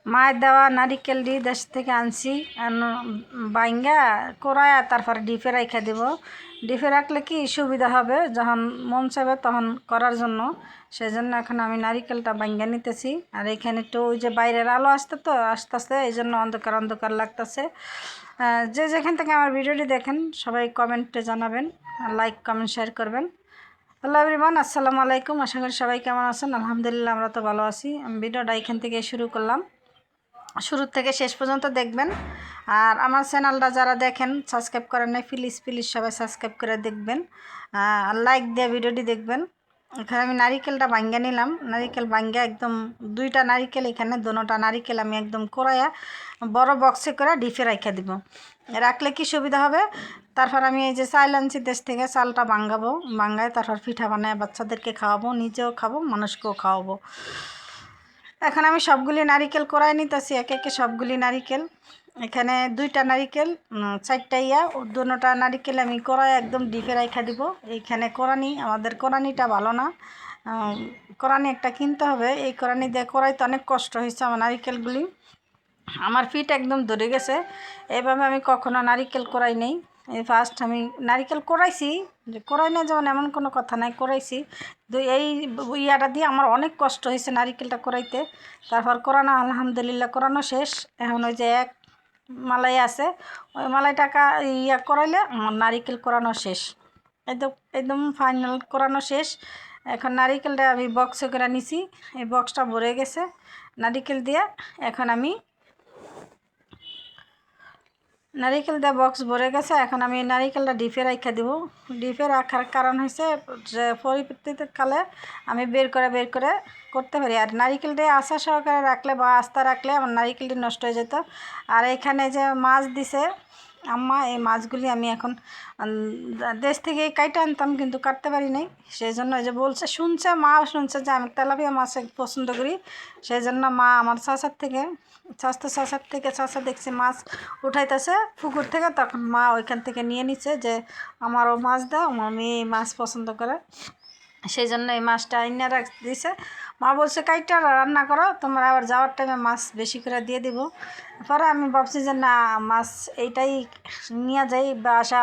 মায়ের দেওয়া নারিকেল দিয়ে দেশ থেকে আনছি, বাইঙ্গা কোরায়া তারপরে ডিপে রাখা দেব। ডিপে রাখলে কি সুবিধা হবে, যখন মন চাইবে তখন করার জন্য। সেই জন্য এখন আমি নারিকেলটা বাইঙ্গা নিতেছি। আর এখানে একটু ওই যে বাইরের আলো আসতেছে, এই জন্য অন্ধকার অন্ধকার লাগতেছে। যে যেখান থেকে আমার ভিডিওটি দেখেন সবাই কমেন্টে জানাবেন, লাইক কমেন্ট শেয়ার করবেন। হ্যালো এভরিওয়ান, আসসালামু আলাইকুম। আশা করি সবাই কেমন আছেন। আলহামদুলিল্লাহ, আমরা তো ভালো আছি। আমি ভিডিওটা এখান থেকে শুরু করলাম, শুরু থেকে শেষ পর্যন্ত দেখবেন। আর আমার চ্যানেলটা যারা দেখেন সাবস্ক্রাইব করেন নাই, প্লিজ প্লিজ সবাই সাবস্ক্রাইব করে দেখবেন আর লাইক দিয়ে ভিডিওটি দেখবেন। এখানে আমি নারিকেলটা ভাঙ্গা নিলাম, নারিকেল ভাঙ্গা একদম 2টা নারিকেল, এখানে দোনোটা নারিকেল আমি একদম কোরাইয়া বড় বক্সে করে ডিপে রাখা দিব। রাখলে কি সুবিধা হবে, তারপর আমি এই যে চাল আনছি দেশ থেকে, চালটা ভাঙ্গাবো, ভাঙ্গায় তারপর পিঠা বানায় বাচ্চাদেরকে খাওয়াবো, নিজেও খাবো, মানুষকেও খাওয়াবো। এখন আমি সবগুলি নারিকেল কোরাই নিতেছি, একে একে সবগুলি নারিকেল। এখানে 2টা নারিকেল, 4টা দোনোটা নারিকেল আমি কোরাই একদম ডিপে রাখা দিব। এইখানে কোরানি, আমাদের কোরানিটা ভালো না, কোরানি একটা কিনতে হবে। এই কোরানি দিয়ে কোরাইতে অনেক কষ্ট হয়েছে আমার নারিকেলগুলি, আমার ফিট একদম ধরে গেছে। এইভাবে আমি কখনো নারিকেল কোরাই নেই, এই ফার্স্ট আমি নারিকেল কোরাইছি। যে কোরাই না যেমন এমন কোনো কথা নাই, কোরাইছি। এই ইয়াটা দিয়ে আমার অনেক কষ্ট হয়েছে নারিকেলটা কোরাইতে। তারপর কোরানো আলহামদুলিল্লাহ কোরানো শেষ। এখন ওই যে এক মালাই আছে, ওই মালাইটাকা করাইলে আমার নারিকেল কোরানো শেষ, একদম একদম ফাইনাল কোরানো শেষ। এখন নারিকেলটা আমি বক্সে করে নিছি, এই বক্সটা ভরে গেছে নারিকেল দিয়ে। এখন আমি নারিকেল দিয়ে বক্স ভরে গেছে, এখন আমি নারিকেলটা ডিপে রাখা দিব। ডিপে রাখার কারণ হয়েছে যে পরবর্তীকালে আমি বের করে করতে পারি। আর নারিকেলটা আশা সহকারে রাখলে বা আস্তা রাখলে আমার নারিকেলটি নষ্ট হয়ে যেত। আর এখানে যে মাছ দিছে আম্মা, এই মাছগুলি আমি এখন দেশ থেকে কাইটে আনতাম, কিন্তু কাটতে পারি নাই। সেই জন্য যে বলছে, শুনছে মা, শুনছে যে আমি তেলাপিয়া মাছ পছন্দ করি। সেই জন্য মা আমার চাচার থেকে চাচা দেখছে মাছ উঠাইতেছে পুকুর থেকে, তখন মা ওইখান থেকে নিয়ে নিচ্ছে যে আমারও মাছ দাও, আমার মেয়ে এই মাছ পছন্দ করে। সেই জন্য এই মাছটা আইনা রাখ দিছে। মা বলছে কাইটা রান্না করো, তোমরা আবার যাওয়ার টাইমে মাছ বেশি করে দিয়ে দিব। পরে আমি ভাবছি যে না, মাছ এইটাই নিয়ে যাই,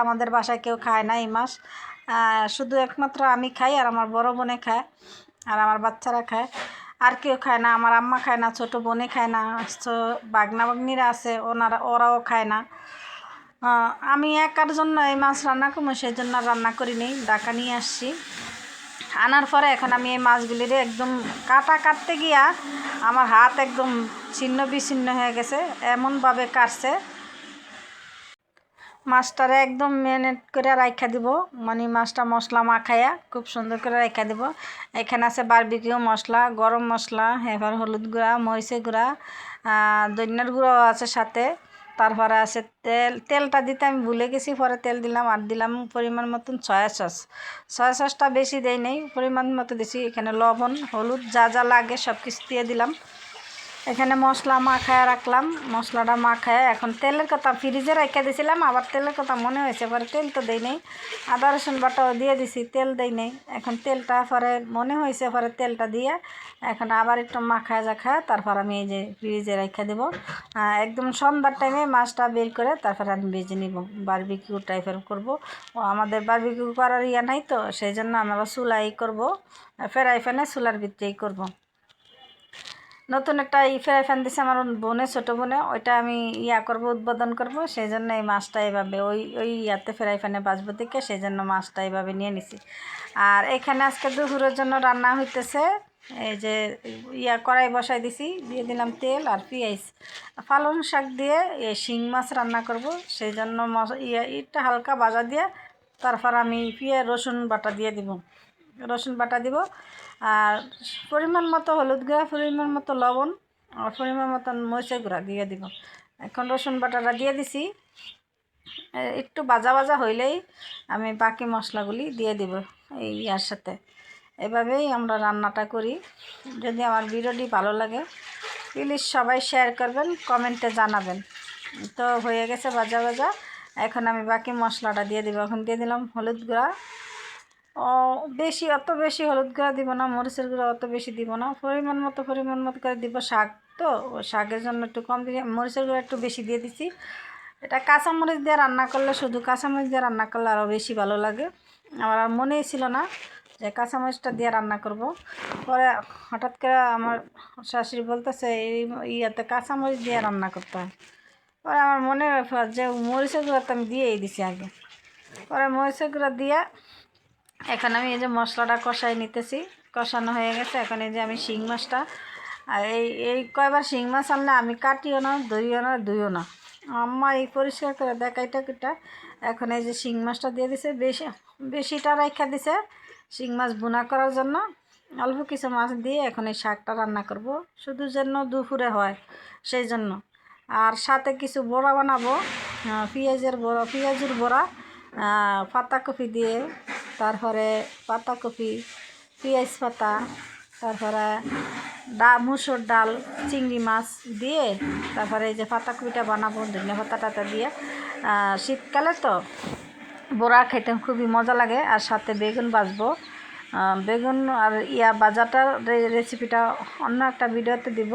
আমাদের বাসায় কেউ খায় না এই মাছ, শুধু একমাত্র আমি খাই আর আমার বড় বোনে খায় আর আমার বাচ্চারা খায়, আর কেউ খায় না। আমার আম্মা খায় না, ছোটো বোনে খায় না, বাগনা বাগনিরা আছে ওরাও খায় না। আমি একার জন্য এই মাছ রান্না করবো, সেই জন্য রান্না করি নেই, ডাকা নিয়ে আসছি। আনার পরে এখন আমি এই মাছগুলিরে একদম কাটতে গিয়া আমার হাত একদম ছিন্ন বিচ্ছিন্ন হয়ে গেছে, এমনভাবে কাটছে। মাছটারে একদম ম্যারিনেট করে রাখা দিব, মানে মাছটা মশলা মাখাইয়া খুব সুন্দর করে রাখা দিব। এখানে আছে বারবিকিউ মশলা, গরম মশলা, এবার হলুদ গুঁড়া, মরিচের গুঁড়া, ধনিয়ার গুঁড়াও আছে সাথে। তারপরে আছে তেলটা দিতে আমি ভুলে গেছি, পরে তেল দিলাম। আর দিলাম পরিমাণ মতন সয়া সসটা বেশি দেই নেই, পরিমাণ মতো দিছি। এখানে লবণ, হলুদ, যা যা লাগে সব কিছু দিয়ে দিলাম। এখানে মশলা মাখায় রাখলাম, মশলাটা মাখায় এখন তেলের কথা ফ্রিজে রেখে দিয়েছিলাম, আবার তেলের কথা মনে হয়েছে, পরে তেল তো দেই নেই। আদা রসুন বাটাও দিয়ে দিছি, তেল দেই নেই। এখন তেলটা পরে মনে হয়েছে, পরে তেলটা দিয়ে এখন আবার একটু মাখায় তারপর আমি এই যে ফ্রিজে রেখে দেবো। একদম সন্ধ্যার টাইমে মাছটা বের করে তারপরে আমি ভেজে নিব, বারবিকিউ টাইপের করব। আমাদের বারবিকিউ করার ইয়া নাই তো, সেই জন্য আমরা চুলাই করবো, ফ্রাই প্যানে চুলার ভিতরেই করব। নতুন একটা ফ্রাই প্যান দিছে আমার বোনে, ছোটো বোনে, ওইটা আমি করব, উদ্বোধন করব। সেই জন্য এই মাছটা এভাবে ওই ফ্রাই প্যানে বাজবো থেকে, সেই জন্য মাছটা এভাবে নিয়ে নিছি। আর এখানে আজকে দুপুরের জন্য রান্না হইতেছে, এই যে কড়াই বসাই দিছি, দিয়ে দিলাম তেল আর পেঁয়াজ, পালং শাক দিয়ে শিং মাছ রান্না করব। সেই জন্য ইটটা হালকা ভাজা দিয়ে তারপর আমি রসুন বাটা দিয়ে দিব, রসুন বাটা দিব। আর পরিমাণ মতো হলুদ গুঁড়া, পরিমাণ মতো লবণ আর পরিমাণ মতো মরিচের গুঁড়া দিয়ে দিব। এখন রসুন বাটাটা দিয়ে দিছি, একটু ভাজা ভাজা হইলেই আমি বাকি মশলাগুলি দিয়ে দিব এই সাথে। এভাবেই আমরা রান্নাটা করি। যদি আমার ভিডিওটি ভালো লাগে প্লিজ সবাই শেয়ার করবেন, কমেন্টে জানাবেন। তো হয়ে গেছে ভাজা ভাজা, এখন আমি বাকি মশলাটা দিয়ে দিব। এখন দিয়ে দিলাম হলুদ গুঁড়া, অত বেশি হলুদ গুঁড়া দিব না, মরিচের গুঁড়া অত বেশি দিব না, পরিমাণ মতো করে দিব। শাক তো শাকের জন্য একটু কম দিয়ে মরিচের গুঁড়ো একটু বেশি দিয়ে দিছি। এটা কাঁচামরিচ দিয়ে রান্না করলে, শুধু কাঁচামরিচ দিয়ে রান্না করলে আরও বেশি ভালো লাগে। আমার আর মনেই ছিল না যে কাঁচামরিচটা দিয়ে রান্না করব। পরে হঠাৎ করে আমার শাশুড়ি বলতেছে এই ইয়াতে কাঁচামরিচ দিয়ে রান্না করতে হয়। পরে আমার মনে যে মরিচের গুঁড়ো তো আমি দিয়েই দিছি আগে। পরে মরিচের গুঁড়ো দিয়ে এখন আমি এই যে মশলাটা কষাই নিতেছি, কষানো হয়ে গেছে। এখন এই যে আমি শিং মাছটা, আর এই কয়বার শিং মাছ আনলে আমি কাটিও না, ধরিও না, ধুইও না, আম্মা এই পরিষ্কার করে দেখাইটা কিটা। এখন এই যে শিং মাছটা দিয়ে দিছে, বেশিটা রাখা দিছে শিং মাছ ভুনা করার জন্য। অল্প কিছু মাছ দিয়ে এখন এই শাকটা রান্না করব, শুধু যেন দুপুরে হয় সেই জন্য। আর সাথে কিছু বড়া বানাবো, পেঁয়াজের বড়া, পাতাকপি দিয়ে, তারপরে পাতাকপি, পেঁয়াজ পাতা, তারপরে মুসুর ডাল, চিংড়ি মাছ দিয়ে, তারপরে এই যে পাতাকপিটা বানাবো ধনিয়া পাতাটা দিয়ে। শীতকালে তো বড়া খেতে খুবই মজা লাগে। আর সাথে বেগুন ভাজবো, বেগুন আর বাজাটার রেসিপিটা অন্য একটা ভিডিওতে দিব।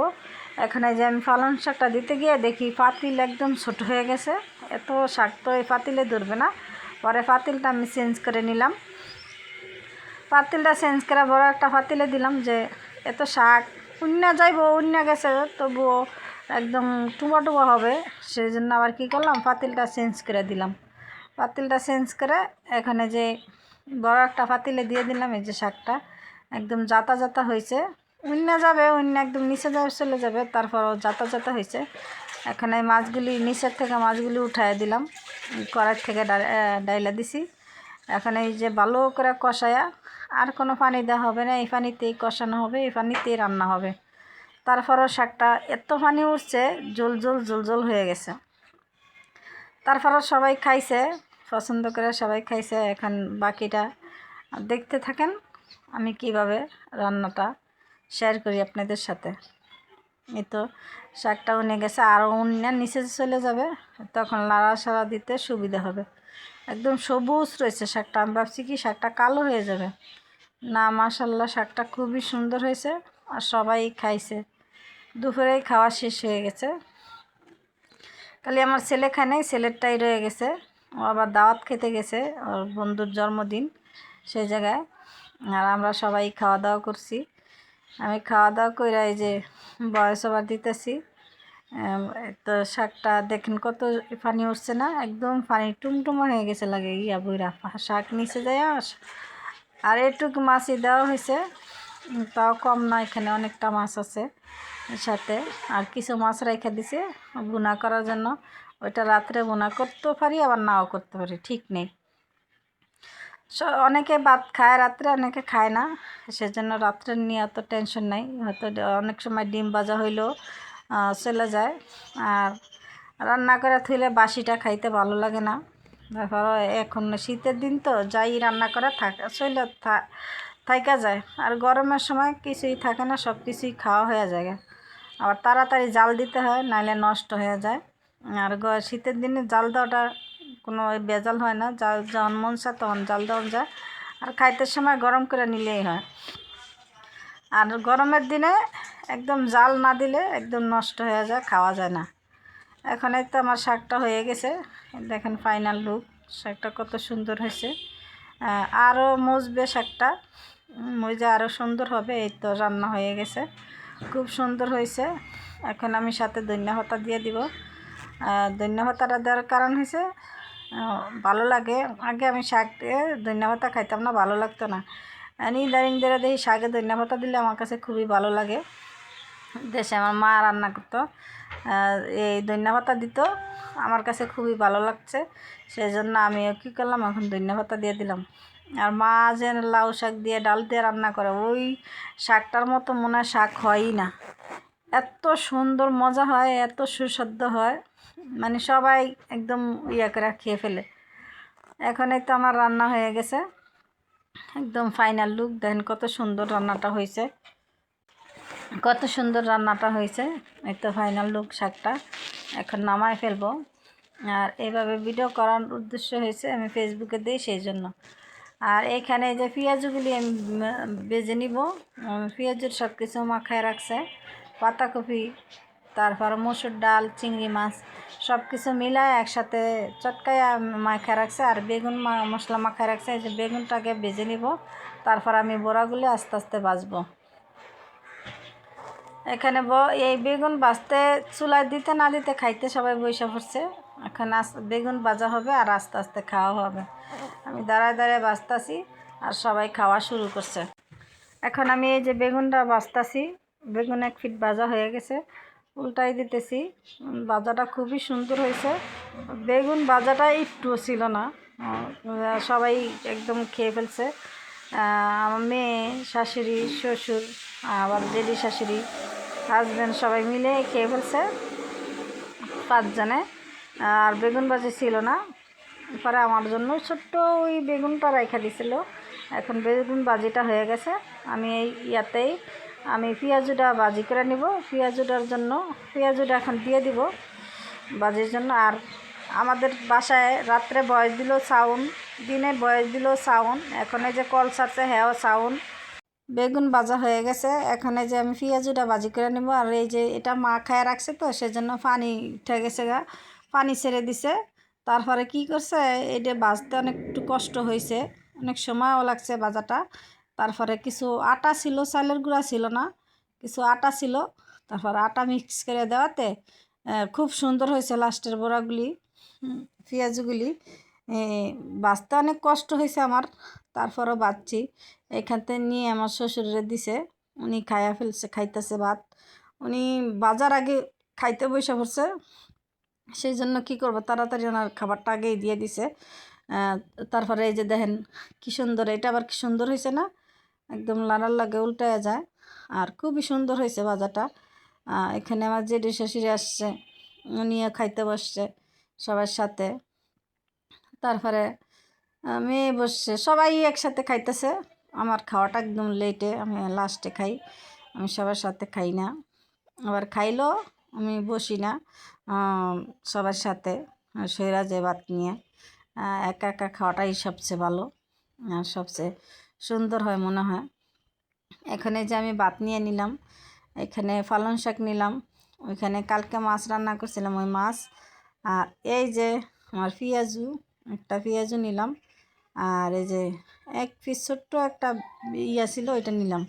এখানে যে আমি পালং শাকটা দিতে গিয়ে দেখি পাতিল একদম ছোট হয়ে গেছে, এত শাক তো এই পাতিলে ধরবে না। পরে পাতিলটা আমি চেঞ্জ করে নিলাম, পাতিলটা চেঞ্জ করে বড় একটা পাতিলে দিলাম, যে এত শাক উন্না গেছে তবুও একদম টুবা টুবা হবে, সেই জন্য আবার কী করলাম, পাতিলটা চেঞ্জ করে দিলাম। পাতিলটা চেঞ্জ করে এখানে যে বড় একটা পাতিলে দিয়ে দিলাম। এই যে শাকটা একদম জাতা জাতা হয়েছে, উন্না যাবে, একদম নিচে যাবে, চলে যাবে, তারপরও জাতা জাতা হয়েছে। এখানে মাছগুলি নিচের থেকে মাছগুলি উঠাই দিলাম, কড়াই থেকে ডাইলা দিছি। এখন এই যে ভালো করে কষায়া, আর কোনো পানি দেওয়া হবে না, এই পানিতেই কষানো হবে, এই পানিতেই রান্না হবে। তারপরও শাকটা এত পানি উঠছে, জল হয়ে গেছে। তারপরও সবাই খাইছে, পছন্দ করে সবাই খাইছে। এখন বাকিটা দেখতে থাকেন আমি কিভাবে রান্নাটা শেয়ার করি আপনাদের সাথে। এই তো শাকটা উনে গেছে, আরও নিচে চলে যাবে, তখন লাড়াছাড়া দিতে সুবিধা হবে। একদম সবুজ রয়েছে শাকটা, আমি ভাবছি কি শাকটা কালো হয়ে যাবে, না মাশাল্লাহ শাকটা খুবই সুন্দর হয়েছে। আর সবাই খাইছে, দুপুরেই খাওয়া শেষ হয়ে গেছে। খালি আমার ছেলে খায় নাই, ছেলেরটাই রয়ে গেছে, ও আবার দাওয়াত খেতে গেছে, ওর বন্ধুর জন্মদিন সেই জায়গায়। আর আমরা সবাই খাওয়া দাওয়া করছি। আমি খাওয়া দাওয়া করে এই যে বয়স ওভার দিতেছি। তো শাকটা দেখেন কত পানি উঠছে না, একদম পানি টুমটুমা হয়ে গেছে লাগে বইরা শাক নিচে যায়। আর এটুকু মাছই দেওয়া হয়েছে, তাও কম না, এখানে অনেকটা মাছ আছে সাথে। আর কিছু মাছ রেখে দিছে ভুনা করার জন্য, ওইটা রাত্রে ভুনা করতেও পারি, আবার নাও করতে পারি, ঠিক নেই। অনেকে ভাত খায় রাত্রে, অনেকে খায় না, সেজন্য রাত্রে নিয়ে অত টেনশন নাই। হয়তো অনেক সময় ডিম ভাজা হইলেও চলে যায়। আর রান্না করে থইলে বাসিটা খাইতে ভালো লাগে না। তারপর এখন শীতের দিন তো যাই রান্না করা চলে থাকা যায়। আর গরমের সময় কিছুই থাকে না, সব কিছুই খাওয়া হয়ে যায়। আবার তাড়াতাড়ি জাল দিতে হয়, নাইলে নষ্ট হয়ে যায়। আর শীতের দিনে জাল দেওয়াটা কোনো ভেজাল হয় না, যখন মন চায় তখন জাল দেওয়া যায়। আর খাইতে সময় গরম করে নিলেই হয়। আর গরমের দিনে একদম জাল না দিলে একদম নষ্ট হয়ে যায়, খাওয়া যায় না। এখন এই তো আমার শাকটা হয়ে গেছে, দেখেন ফাইনাল লুক, শাকটা কত সুন্দর হয়েছে। আরও মজবে শাকটা, মজে আরও সুন্দর হবে। এই তো রান্না হয়ে গেছে, খুব সুন্দর হয়েছে। এখন আমি সাথে ধনিয়া পাতা দিয়ে দিব। ধনিয়া পাতাটা দেওয়ার কারণ হয়েছে ভালো লাগে। আগে আমি শাক দিয়ে ধনিয়া পাতা খাইতাম না, ভালো লাগতো না। ইদানিং ধরে দেখি শাকে ধনিয়া পাতা দিলে আমার কাছে খুবই ভালো লাগে। দেশে আমার মা রান্না করতো, এই ধনিয়া পাতা দিত, আমার কাছে খুবই ভালো লাগছে, সেই জন্য আমিও কী করলাম, এখন ধনিয়া পাতা দিয়ে দিলাম। আর মা যে লাউ শাক দিয়ে ডাল দিয়ে রান্না করে, ওই শাকটার মতো মনে হয় শাক হয়ই না, এত সুন্দর মজা হয়, এত সুস্বাদু হয়, মানে সবাই একদম করে খেয়ে ফেলে। এখন এই তো আমার রান্না হয়ে গেছে, একদম ফাইনাল লুক দেখেন কত সুন্দর রান্নাটা হয়েছে, কত সুন্দর রান্নাটা হয়েছে। এই তো ফাইনাল লুক শাকটা, এখন নামায় ফেলবো। আর এইভাবে ভিডিও করার উদ্দেশ্য হয়েছে আমি ফেসবুকে দিই সেই জন্য। আর এখানে যে পেঁয়াজগুলি আমি বেজে নিব, পেঁয়াজের সব কিছু মাখায় রাখছে, পাতাকপি, তারপর মসুর ডাল, চিংড়ি মাছ সব কিছু মিলায় একসাথে চটকাইয়া মাখা রাখছে, আর বেগুন মশলা মাখায় রাখছে। এই যে বেগুনটাকে ভেজে নিব, তারপর আমি বড়াগুলি আস্তে আস্তে ভাজবো। এখানে এই বেগুন ভাজতে চুলায় দিতে না দিতে খাইতে সবাই বসে পড়ছে। এখন বেগুন ভাজা হবে আর আস্তে আস্তে খাওয়া হবে। আমি দাঁড়ায় দাঁড়ায় ভাজতাছি আর সবাই খাওয়া শুরু করছে। এখন আমি এই যে বেগুনটা ভাজতাছি, বেগুন 1 ফিট ভাজা হয়ে গেছে, উল্টাই দিতেছি। ভাজাটা খুবই সুন্দর হয়েছে। বেগুন ভাজাটা একটুও ছিল না, সবাই একদম খেয়ে ফেলছে। আমার মেয়ে, শাশুড়ি, শ্বশুর, আবার জেঠি শাশুড়ি, হাজব্যান্ড সবাই মিলে খেয়ে ফেলছে 5 জনে। আর বেগুন ভাজি ছিল না, পরে আমার জন্য ছোট্ট ওই বেগুনটা রেখে দিছিল। এখন বেগুন ভাজিটা হয়ে গেছে, আমি এই ইয়াতেই আমি পেঁয়াজুটা ভাজি করে নিব। পেঁয়াজুটা এখন দিয়ে দিব ভাজির জন্য। আর আমাদের বাসায় রাত্রে বয়স দিল চাউন, দিনে বয়স দিল চাউন, এখন এই যে কল ছাড়ছে হ্যাঁ চাউন। বেগুন ভাজা হয়ে গেছে, এখানে যে আমি পেঁয়াজুটা ভাজি করে নেব। আর এই যে এটা মা খায় রাখছে তো, সেজন্য পানি উঠে গেছে গা, পানি ছেড়ে দিছে। তারপরে কি করছে, এটা ভাজতে অনেক একটু কষ্ট হয়েছে, অনেক সময়ও লাগছে ভাজাটা। তারপরে কিছু আটা ছিল, চালের গুঁড়া ছিল না, কিছু আটা ছিল। তারপর আটা মিক্স করে দেওয়াতে খুব সুন্দর হয়েছে লাস্টের বড়াগুলি, পেঁয়াজগুলি। ভাজতে অনেক কষ্ট হয়েছে আমার, তারপরও ভাজছি। এখান থেকে নিয়ে আমার শ্বশুরে দিছে, উনি খাইয়া ফেলছে, খাইতেছে ভাত। উনি বাজার আগে খাইতে বসে পড়ছে, সেই জন্য কী করবো, তাড়াতাড়ি ওনার খাবারটা আগেই দিয়ে দিছে। তারপরে এই যে দেখেন কী সুন্দর, এটা আবার কী সুন্দর হয়েছে না, একদম লাড়ার লাগে উল্টায়া যায়। আর খুবই সুন্দর হয়েছে ভাজাটা। এখানে আমার জেঠি শাশুড়ি আসছে, উনিও খাইতে বসছে সবার সাথে। তারপরে মেয়ে বসছে, সবাই একসাথে খাইতেছে। আমার খাওয়াটা একদম লেটে, আমি লাস্টে খাই, আমি সবার সাথে খাই না। আবার খাইলেও আমি বসি না সবার সাথে, সইরা যে ভাত নিয়ে একা একা খাওয়াটাই সবচেয়ে ভালো, সবচেয়ে সুন্দর হয় মনে হয়। এখানে যে আমি ভাত নিয়ে নিলাম, এখানে পালং শাক নিলাম, ওইখানে কালকে মাছ রান্না করছিলাম ওই মাছ। আর এই যে আমার একটা পেঁয়াজু নিলাম, আর এই যে 1 পিস ছোট্ট একটা ইয়া ছিল, ওইটা নিলাম।